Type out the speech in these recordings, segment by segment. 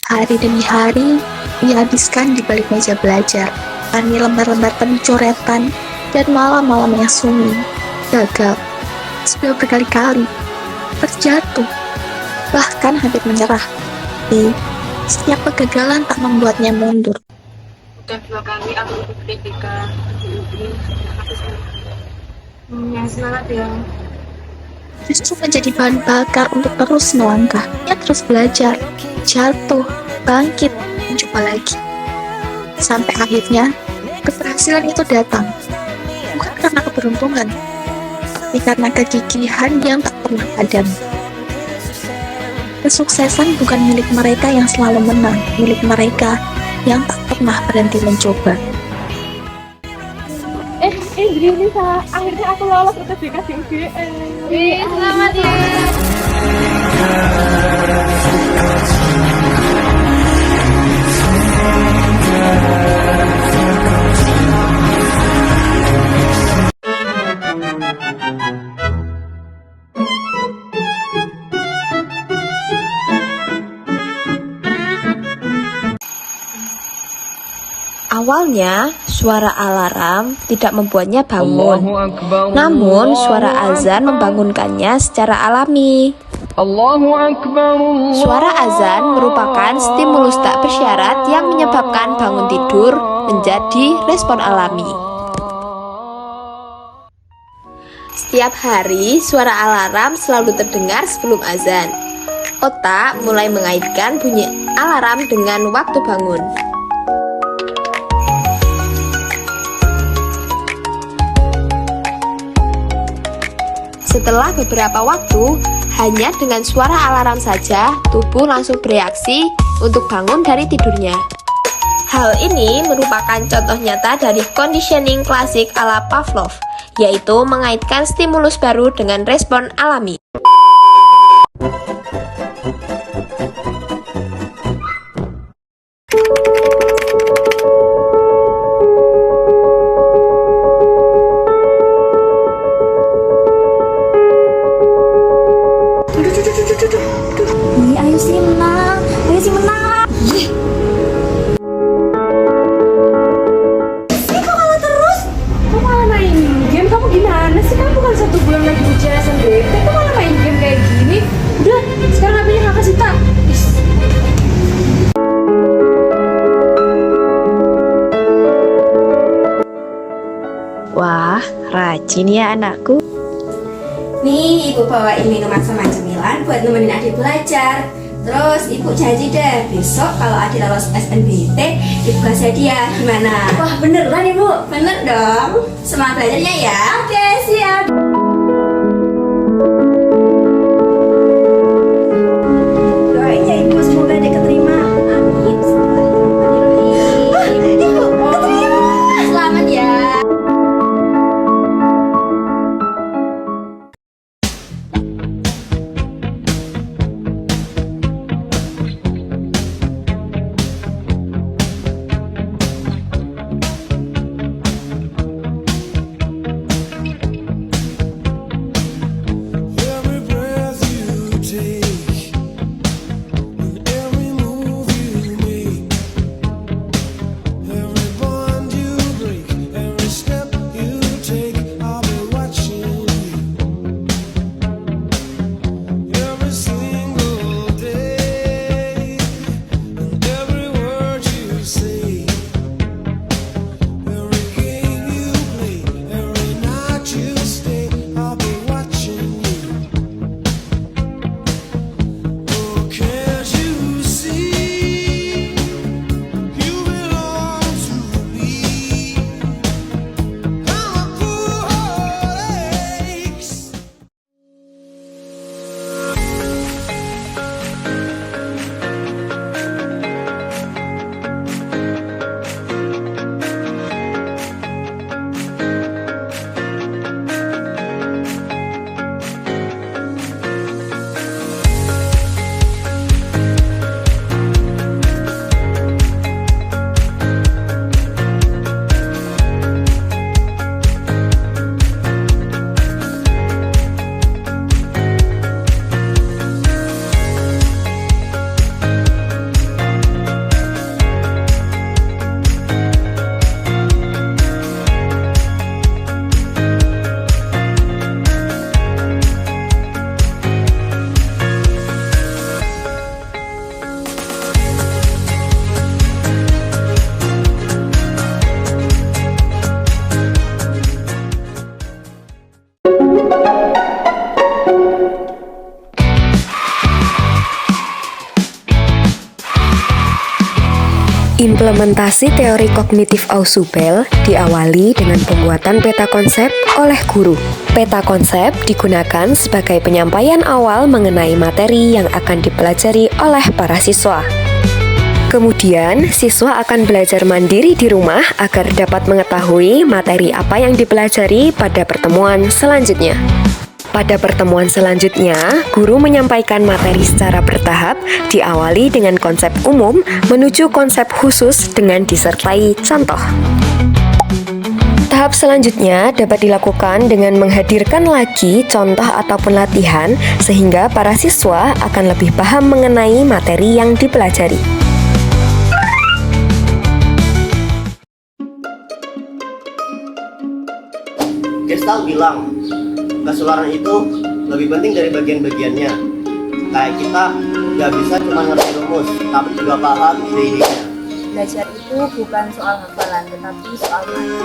Hari demi hari, dihabiskan di balik meja belajar, tani lembar-lembar penuh coretan, dan malam-malam yang sunyi. Gagal, sudah berkali-kali, terjatuh, bahkan hampir menyerah. Tapi, setiap kegagalan tak membuatnya mundur. Udah 2 kali aku ikut PPK di UI. Yang semangat ya. Justru menjadi bahan bakar untuk terus melangkah. Ia terus belajar, jatuh, bangkit, mencoba lagi. Sampai akhirnya, keberhasilan itu datang. Bukan karena keberuntungan, tapi karena kegigihan yang tak pernah padam. Kesuksesan bukan milik mereka yang selalu menang, milik mereka yang tak pernah berhenti mencoba. Gini akhirnya aku lolos UTBK di UGM. Selamat ya. Awalnya, suara alarm tidak membuatnya bangun. Namun, suara azan membangunkannya secara alami. Suara azan merupakan stimulus tak bersyarat yang menyebabkan bangun tidur menjadi respon alami. Setiap hari, suara alarm selalu terdengar sebelum azan. Otak mulai mengaitkan bunyi alarm dengan waktu bangun. Setelah beberapa waktu, hanya dengan suara alarm saja, tubuh langsung bereaksi untuk bangun dari tidurnya. Hal ini merupakan contoh nyata dari conditioning klasik ala Pavlov, yaitu mengaitkan stimulus baru dengan respon alami. Ayo sih menang. Kok kalah terus? Kok malah main game? Kamu gimana sih? Kamu bukan 1 bulan lagi ujian SNBT, kok malah main game kayak gini? Udah, sekarang HP-nya kakak Sita. Wah, rajin ya anakku. Nih, ibu bawain minuman sama cemilan buat nemenin adik belajar. Terus ibu janji deh, besok kalau adik lolos SNBT, ibu kasih hadiah. Gimana? Wah, beneran ibu? Bener dong. Semangat belajarnya ya. Oke, siap. Doain ya ibu, semoga adik keterima. Amin. Ibu, keterima. Selamat ya. Implementasi teori kognitif Ausubel diawali dengan pembuatan peta konsep oleh guru. Peta konsep digunakan sebagai penyampaian awal mengenai materi yang akan dipelajari oleh para siswa. Kemudian, siswa akan belajar mandiri di rumah agar dapat mengetahui materi apa yang dipelajari pada pertemuan selanjutnya. Pada pertemuan selanjutnya, guru menyampaikan materi secara bertahap, diawali dengan konsep umum menuju konsep khusus dengan disertai contoh. Tahap selanjutnya dapat dilakukan dengan menghadirkan lagi contoh ataupun latihan sehingga para siswa akan lebih paham mengenai materi yang dipelajari. Gestalt bilang, keseluruhan itu lebih penting dari bagian-bagiannya. Kayak kita nggak bisa cuma ngerti rumus, tapi juga paham ide-idenya. Belajar itu bukan soal hafalan, tetapi soal makna.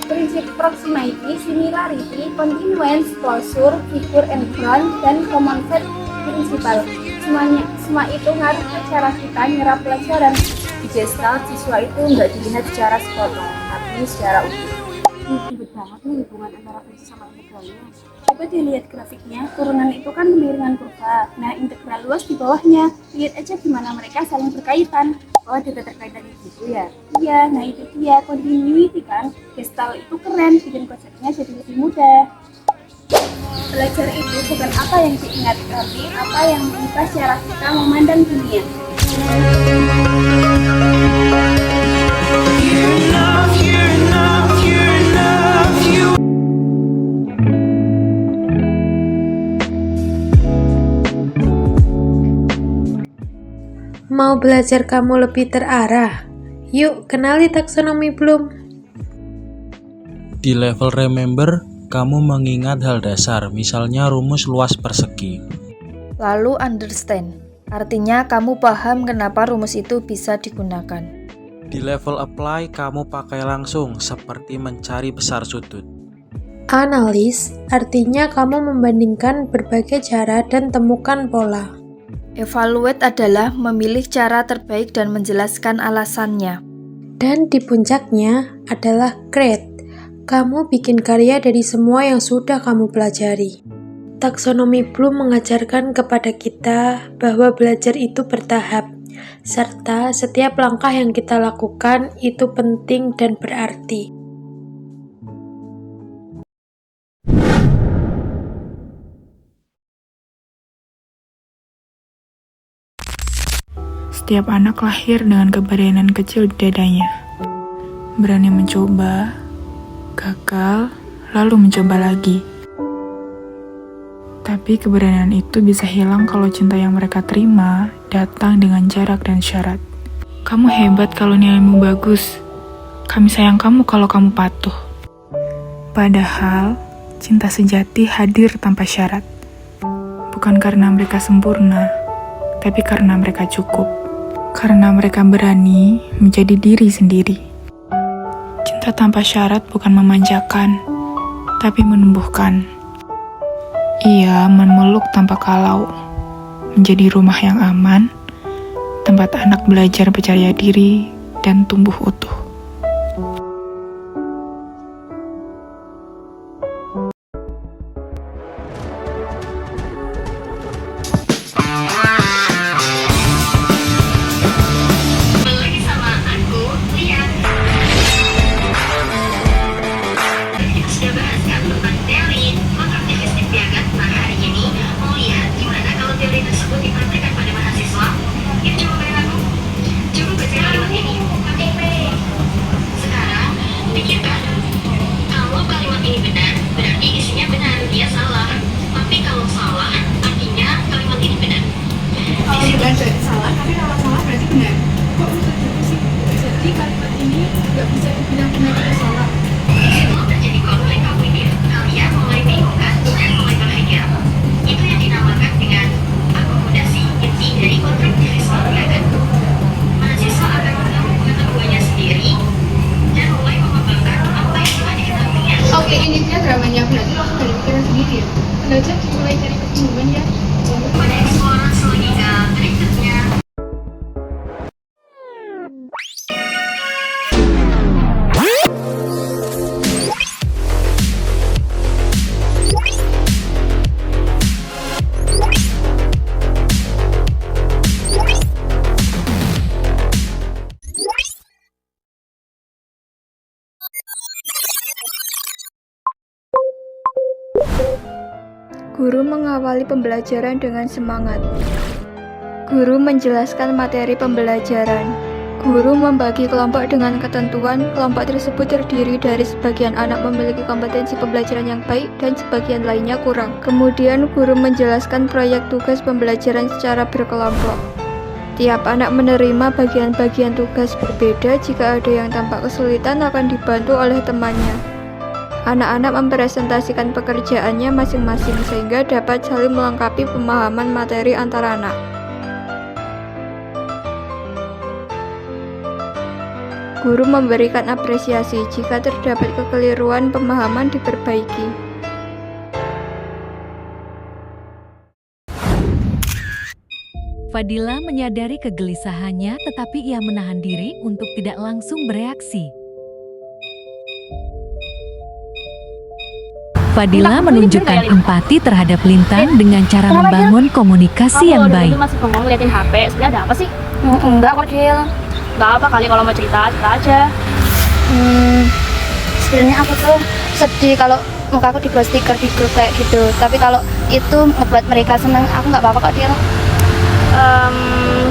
Prinsip proximity, similarity, continuance, closure, figure and ground, dan common set principle. Semua itu ngaruh ke cara kita nyerap pelajaran. Di Gestalt, siswa itu nggak dilihat secara sepotong, tapi secara utuh. Ribet banget nih hubungan antara fungsi sama integralnya. Coba dilihat grafiknya, turunan itu kan kemiringan kurva. Nah, integral luas di bawahnya. Lihat aja gimana mereka saling berkaitan. Oh, ada keterkaitan gitu ya? Iya, nah itu dia, continuity kan. Gestalt itu keren, bikin konsepnya jadi lebih mudah. Belajar itu bukan apa yang diingat, tapi apa yang mengubah cara kita memandang dunia. Mau belajar kamu lebih terarah? Yuk, kenali taksonomi Bloom. Di level remember, kamu mengingat hal dasar, misalnya rumus luas persegi. Lalu understand, artinya kamu paham kenapa rumus itu bisa digunakan. Di level apply, kamu pakai langsung, seperti mencari besar sudut. Analis, artinya kamu membandingkan berbagai cara dan temukan pola. Evaluate adalah memilih cara terbaik dan menjelaskan alasannya. Dan di puncaknya adalah grade. Kamu bikin karya dari semua yang sudah kamu pelajari. Taksonomi Bloom mengajarkan kepada kita bahwa belajar itu bertahap, serta setiap langkah yang kita lakukan itu penting dan berarti. Setiap anak lahir dengan keberanian kecil di dadanya. Berani mencoba, gagal, lalu mencoba lagi. Tapi keberanian itu bisa hilang kalau cinta yang mereka terima datang dengan jarak dan syarat. Kamu hebat kalau nilaimu bagus. Kami sayang kamu kalau kamu patuh. Padahal, cinta sejati hadir tanpa syarat. Bukan karena mereka sempurna, tapi karena mereka cukup. Karena mereka berani menjadi diri sendiri. Cinta tanpa syarat bukan memanjakan, tapi menumbuhkan. Ia memeluk tanpa kalau, menjadi rumah yang aman, tempat anak belajar percaya diri dan tumbuh utuh. Dramanya berarti langsung dari pikiran sendiri ya. Belajar dimulai dari kebingungan ya. Pada eksplorasi selanjutnya Guru mengawali pembelajaran dengan semangat. Guru menjelaskan materi pembelajaran. Guru membagi kelompok dengan ketentuan. Kelompok tersebut terdiri dari sebagian anak memiliki kompetensi pembelajaran yang baik dan sebagian lainnya kurang. Kemudian guru menjelaskan proyek tugas pembelajaran secara berkelompok. Tiap anak menerima bagian-bagian tugas berbeda. Jika ada yang tampak kesulitan akan dibantu oleh temannya. Anak-anak mempresentasikan pekerjaannya masing-masing sehingga dapat saling melengkapi pemahaman materi antar anak. Guru memberikan apresiasi jika terdapat kekeliruan pemahaman diperbaiki. Fadila menyadari kegelisahannya tetapi ia menahan diri untuk tidak langsung bereaksi. Fadila menunjukkan empati terhadap Lintang dengan cara membangun komunikasi yang baik. Kamu masih bengong liatin HP, sebenarnya ada apa sih? Enggak kok, Dil. Gak apa kali kalau mau cerita aja. Sebenarnya aku tuh sedih kalau muka aku dibuat stiker di grup kayak gitu. Tapi kalau itu membuat mereka senang, aku nggak apa-apa kok, Dil.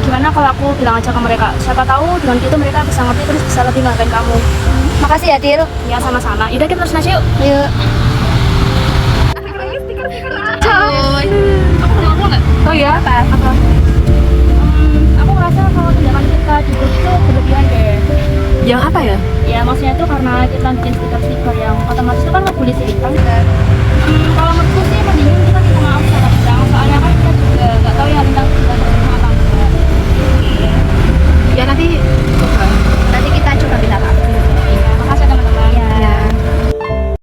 Gimana kalau aku bilang aja ke mereka? Siapa tahu dengan gitu mereka bisa ngerti terus bisa lebih ngargain kamu. Makasih ya, Dil. Ya sama-sama. Yaudah kita terusin aja yuk. Yuk. Aku mau ngomong nggak? Oh iya? Apa? Aku ngerasa kalau tindakan kita di grup itu berlebihan deh. Yang apa ya? Ya maksudnya itu karena kita bikin stiker-stiker yang otomatis itu kan